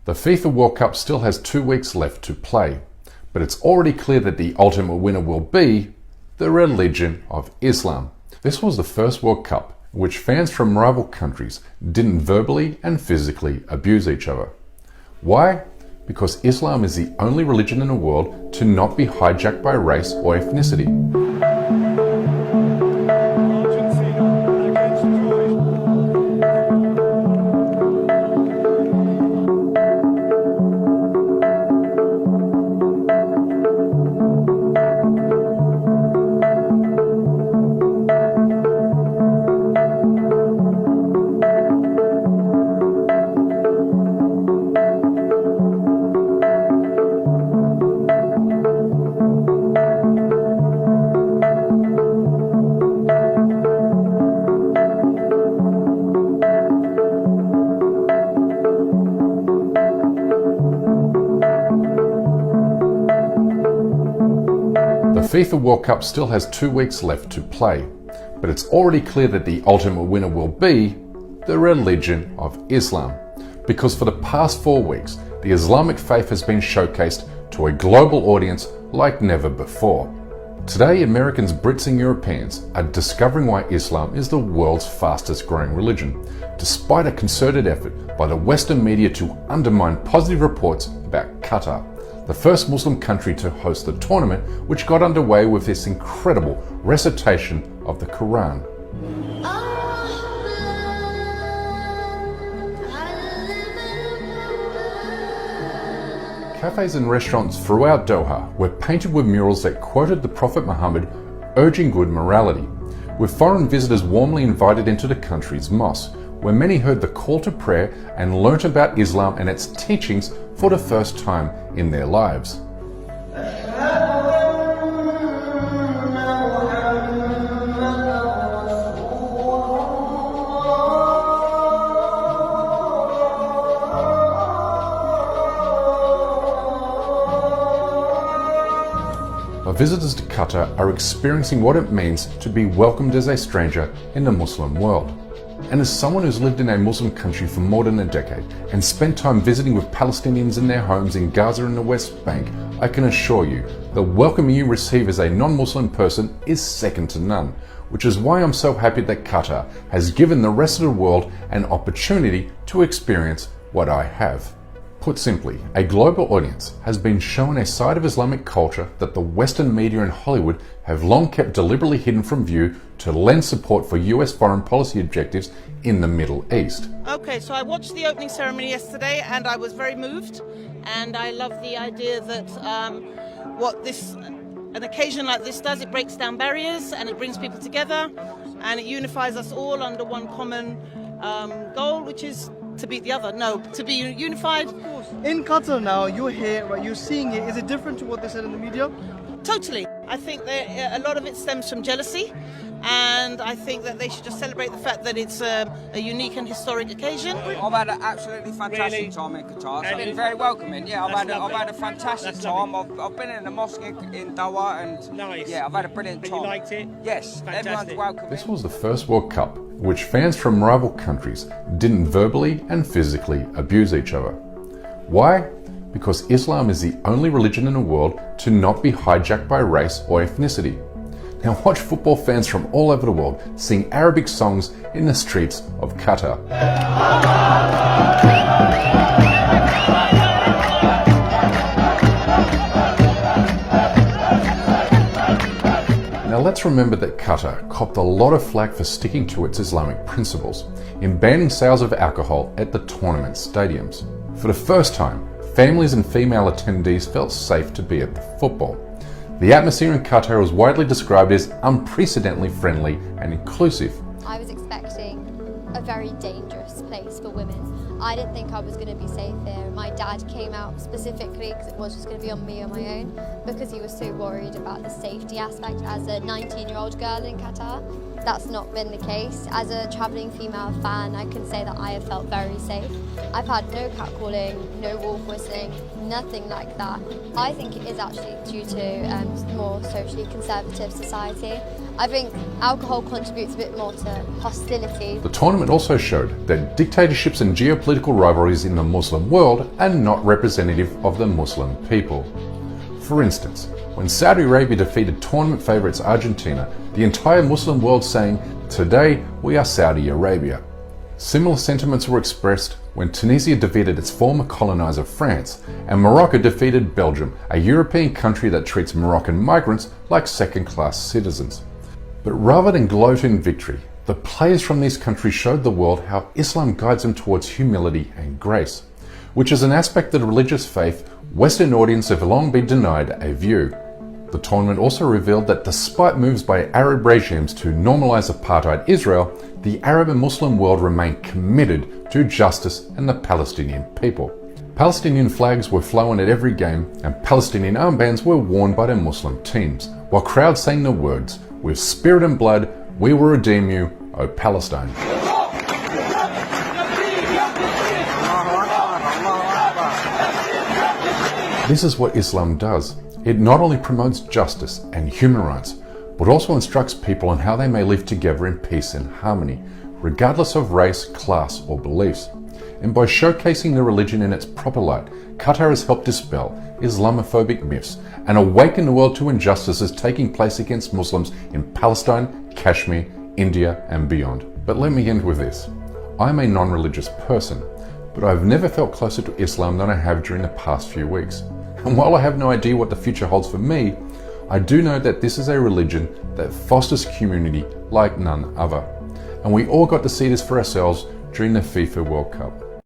The FIFA World Cup still has 2 weeks left to play, but it's already clear that the ultimate winner will be the religion of Islam. This was the first World Cup in which fans from rival countries didn't verbally and physically abuse each other. Why? Because Islam is the only religion in the world to not be hijacked by race or ethnicity. The FIFA World Cup still has 2 weeks left to play, but it's already clear that the ultimate winner will be the religion of Islam. Because for the past 4 weeks, the Islamic faith has been showcased to a global audience like never before. Today, Americans, Brits and Europeans are discovering why Islam is the world's fastest growing religion, despite a concerted effort by the Western media to undermine positive reports about Qatar, the first Muslim country to host the tournament, which got underway with this incredible recitation of the Quran. Cafes and restaurants throughout Doha were painted with murals that quoted the Prophet Muhammad urging good morality, with foreign visitors warmly invited into the country's mosque, where many heard the call to prayer and learnt about Islam and its teachings for the first time in their lives. Our visitors to Qatar are experiencing what it means to be welcomed as a stranger in the Muslim world. And as someone who's lived in a Muslim country for more than a decade and spent time visiting with Palestinians in their homes in Gaza and the West Bank, I can assure you the welcome you receive as a non-Muslim person is second to none, which is why I'm so happy that Qatar has given the rest of the world an opportunity to experience what I have. Put simply, a global audience has been shown a side of Islamic culture that the Western media and Hollywood have long kept deliberately hidden from view to lend support for US foreign policy objectives in the Middle East. Okay, so I watched the opening ceremony yesterday and I was very moved, and I love the idea that an occasion like this does, it breaks down barriers and it brings people together and it unifies us all under one common goal, which is to beat the other. No, to be unified. Of course. In Qatar now, you're here, right, you're seeing it. Is it different to what they said in the media? Totally. I think that a lot of it stems from jealousy, and I think that they should just celebrate the fact that it's a unique and historic occasion. I've had an absolutely fantastic time in Qatar. It's been very welcoming. Yeah, I've had a fantastic time. I've been in the mosque in Doha, and nice. Yeah, I've had a brilliant time. You liked it? Yes, fantastic. Everyone's welcome. This was the first World Cup in which fans from rival countries didn't verbally and physically abuse each other. Why? Because Islam is the only religion in the world to not be hijacked by race or ethnicity. Now watch football fans from all over the world sing Arabic songs in the streets of Qatar. Now let's remember that Qatar copped a lot of flack for sticking to its Islamic principles in banning sales of alcohol at the tournament stadiums. For the first time, families and female attendees felt safe to be at the football. The atmosphere in Qatar was widely described as unprecedentedly friendly and inclusive. I was expecting a very dangerous place for women. I didn't think I was going to be safe here. My dad came out specifically because it was just going to be on me on my own, because he was so worried about the safety aspect as a 19-year-old girl in Qatar. that's not been the case. As a travelling female fan, I can say that I have felt very safe. I've had no catcalling, no wolf whistling, nothing like that. I think it is actually due to more socially conservative society. I think alcohol contributes a bit more to hostility. The tournament also showed that dictatorships and geopolitical rivalries in the Muslim world are not representative of the Muslim people. For instance, when Saudi Arabia defeated tournament favourites Argentina, the entire Muslim world saying, "Today we are Saudi Arabia." Similar sentiments were expressed when Tunisia defeated its former coloniser France, and Morocco defeated Belgium, a European country that treats Moroccan migrants like second-class citizens. But rather than gloat in victory, the players from these countries showed the world how Islam guides them towards humility and grace, which is an aspect of the religious faith Western audiences have long been denied a view. The tournament also revealed that despite moves by Arab regimes to normalise apartheid Israel, the Arab and Muslim world remained committed to justice and the Palestinian people. Palestinian flags were flown at every game and Palestinian armbands were worn by the Muslim teams, while crowds sang the words, "With spirit and blood, we will redeem you, O Palestine." This is what Islam does. It not only promotes justice and human rights, but also instructs people on how they may live together in peace and harmony, regardless of race, class, or beliefs. And by showcasing the religion in its proper light, Qatar has helped dispel Islamophobic myths and awaken the world to injustices taking place against Muslims in Palestine, Kashmir, India, and beyond. But let me end with this. I'm a non-religious person, but I've never felt closer to Islam than I have during the past few weeks. And while I have no idea what the future holds for me, I do know that this is a religion that fosters community like none other. And we all got to see this for ourselves during the FIFA World Cup.